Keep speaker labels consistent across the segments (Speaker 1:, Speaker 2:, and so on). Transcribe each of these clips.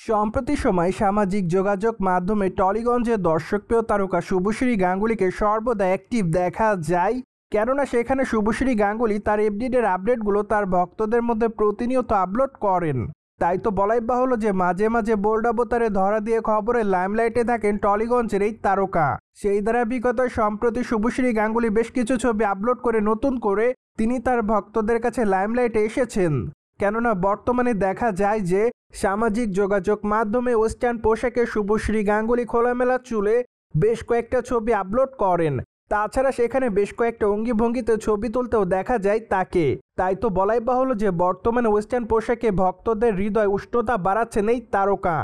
Speaker 1: সম্প্রতি সময়ে সামাজিক যোগাযোগ মাধ্যমে টলিগঞ্জের দর্শকপ্রিয় তারকা শুভশ্রী গাঙ্গুলিকে সর্বদা অ্যাক্টিভ দেখা যায়। কেননা সেখানে শুভশ্রী গাঙ্গুলি তার এফডিডের আপডেটগুলো তার ভক্তদের মধ্যে প্রতিনিয়ত আপলোড করেন। তাই তো বলাই বাহুল্য যে মাঝে মাঝে বোল্ড অবতারে ধরা দিয়ে খবরে লাইমলাইটে থাকেন টলিগঞ্জের এই তারকা। সেই ধারাবাহিকতায় সম্প্রতি শুভশ্রী গাঙ্গুলি বেশ কিছু ছবি আপলোড করে নতুন করে তিনি তার ভক্তদের কাছে লাইমলাইটে এসেছেন। কেননা বর্তমানে দেখা যায় যে সামাজিক যোগাযোগ মাধ্যমে ওয়েস্টার্ন পোশাকে শুভশ্রী গাঙ্গুলি খোলামেলা চুলে বেশ কয়েকটা ছবি আপলোড করেন। তাছাড়া সেখানে বেশ কয়েকটা অঙ্গিভঙ্গিতে ছবি তুলতেও দেখা যায় তাকে। তাই তো বলাই বাহুল্য যে বর্তমানে ওয়েস্টার্ন পোশাকে ভক্তদের হৃদয় উষ্ণতা বাড়াচ্ছেন এই তারকা।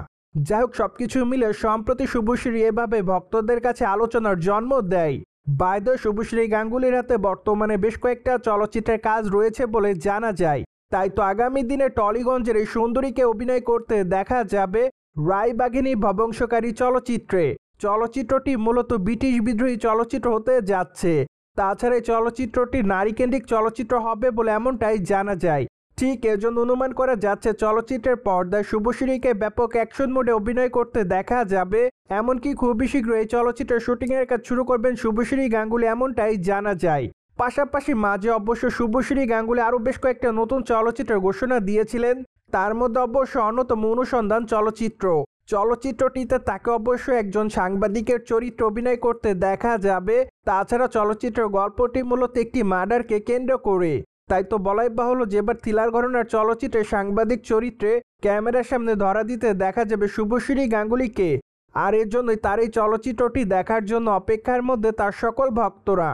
Speaker 1: যাই হোক, সবকিছু মিলে সম্প্রতি শুভশ্রী এভাবে ভক্তদের কাছে আলোচনার জন্ম দেয়। বাই দ্য ওয়ে, শুভশ্রী গাঙ্গুলির হাতে বর্তমানে বেশ কয়েকটা চলচ্চিত্রের কাজ রয়েছে বলে জানা যায়। তাই তো আগামী দিনে টলিগঞ্জের এই সুন্দরীকে অভিনয় করতে দেখা যাবে রায়বাঘিনী ভবংশকারী চলচ্চিত্রে। চলচ্চিত্রটি মূলত ব্রিটিশ বিদ্রোহী চলচ্চিত্র হতে যাচ্ছে। তাছাড়া এই চলচ্চিত্রটি নারীকেন্দ্রিক চলচ্চিত্র হবে বলে এমনটাই জানা যায়। ঠিক এজন্য অনুমান করা যাচ্ছে চলচ্চিত্রের পর্দায় শুভশ্রীকে ব্যাপক অ্যাকশন মোডে অভিনয় করতে দেখা যাবে। এমনকি খুবই শীঘ্র এই চলচ্চিত্রের শুটিংয়ের কাজ শুরু করবেন শুভশ্রী গাঙ্গুলি, এমনটাই জানা যায়। পাশাপাশি মাঝে অবশ্য শুভশ্রী গাঙ্গুলি আরও বেশ কয়েকটা নতুন চলচ্চিত্রের ঘোষণা দিয়েছিলেন। তার মধ্যে অবশ্য অন্যতম অনুসন্ধান চলচ্চিত্র। চলচ্চিত্রটিতে তাকে অবশ্য একজন সাংবাদিকের চরিত্রে অভিনয় করতে দেখা যাবে। তাছাড়া চলচ্চিত্রের গল্পটি মূলত একটি মার্ডারকে কেন্দ্র করে। তাই তো বলাই বাহুল্য যে এবার থ্রিলার ঘটনার চলচ্চিত্রে সাংবাদিক চরিত্রে ক্যামেরার সামনে ধরা দিতে দেখা যাবে শুভশ্রী গাঙ্গুলিকে। আর এর জন্যই তার এই চলচ্চিত্রটি দেখার জন্য অপেক্ষার মধ্যে তার সকল ভক্তরা।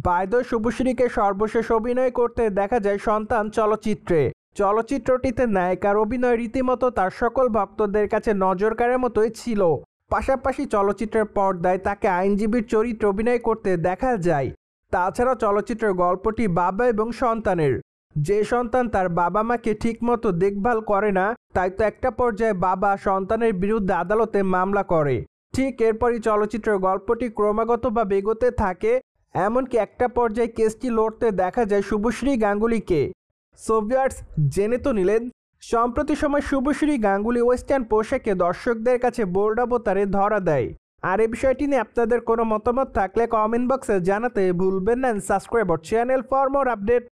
Speaker 1: বাই দ্য ওয়ে, শুভশ্রীকে সর্বশেষ অভিনয় করতে দেখা যায় সন্তান চলচ্চিত্রে। চলচ্চিত্রটিতে নায়িকার অভিনয় রীতিমতো তার সকল ভক্তদের কাছে নজর কাড়ার মতোই ছিল। পাশাপাশি চলচ্চিত্রের পর্দায় তাকে আইনজীবীর চরিত্রে অভিনয় করতে দেখা যায়। তাছাড়া চলচ্চিত্রের গল্পটি বাবা এবং সন্তানের। যে সন্তান তার বাবা মাকে ঠিকমতো দেখভাল করে না, তাই তো একটা পর্যায়ে বাবা সন্তানের বিরুদ্ধে আদালতে মামলা করে। ঠিক এরপরই চলচ্চিত্রের গল্পটি ক্রমাগতভাবে এগোতে থাকে। এমনকি একটা পর্যায়ে কেসটি লড়তে দেখা যায় শুভশ্রী গাঙ্গুলিকে। সো ভিউয়ার্স, জেনে তো নিলেন সম্প্রতি সময় শুভশ্রী গাঙ্গুলি ওয়েস্টার্ন পোশাকে দর্শকদের কাছে বোল্ড অবতারে ধরা দেয়। আর এই বিষয়টি নিয়ে আপনাদের কোনো মতামত থাকলে কমেন্ট বক্সে জানাতে ভুলবেন না। Subscribe our channel for more update.